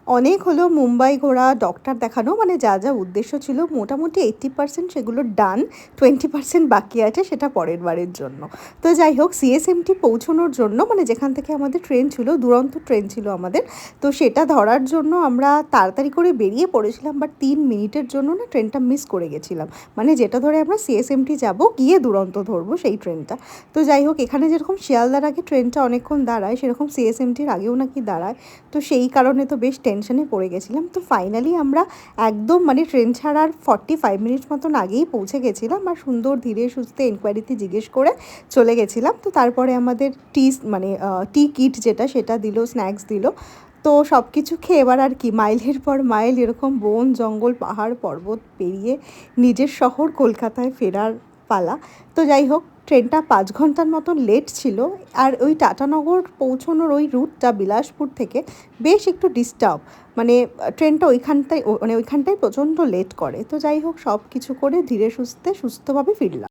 অনেক হলো মুম্বাই ঘোরা, ডক্টর দেখানো, মানে যা, যা উদ্দেশ্য ছিল মোটামুটি 80% সেগুলো ডান। 20% বাকি আছে, সেটা পরের বারের জন্য। তো যাই হোক, সিএসএমটি পৌঁছানোর জন্য, মানে যেখান থেকে আমাদের ট্রেন ছিল, দুরন্ত ট্রেন ছিল আমাদের, তো সেটা ধরার জন্য আমরা তাড়াতাড়ি করে বেরিয়ে পড়েছিলাম, বাট 3 মিনিটের জন্য না ট্রেনটা মিস করে গেছিলাম। মানে যেটা ধরে আমরা সিএসএমটি যাব, গিয়ে দুরন্ত ধরবো সেই ট্রেনটা। তো যাই হোক, এখানে যেরকম শিয়ালদার আগে ট্রেনটা অনেকক্ষণ দাঁড়ায়, সেরকম সিএসএমটির আগেও নাকি দাঁড়ায়। তো সেই কারণে তো বেশ টেনশনে পড়ে গেছিলাম। তো ফাইনালি আমরা একদম মানে ট্রেন ছাড়ার 45 মিনিট মতন আগেই পৌঁছে গেছিলাম, আর সুন্দর ধীরে সুস্থে এনকোয়ারিতে জিজ্ঞেস করে চলে গেছিলাম। তো তারপরে আমাদের মানে টি কিট যেটা, সেটা দিল, স্ন্যাক্স দিল। তো সব কিছু খেয়ে এবার আর কি, মাইলের পর মাইল এরকম বন জঙ্গল পাহাড় পর্বত পেরিয়ে নিজের শহর কলকাতায় ফেরার পালা। তো যাই হোক, ট্রেনটা 5 ঘন্টার মতন লেট ছিল। আর ওই টাটানগর পৌঁছানোর ওই রুটটা বিলাসপুর থেকে বেশ একটু ডিস্টার্ব, মানে ট্রেনটা ওইখানটায় প্রচণ্ড লেট করে। তো যাই হোক, সব কিছু করে ধীরে সুস্থে সুস্থভাবে ফিরলাম।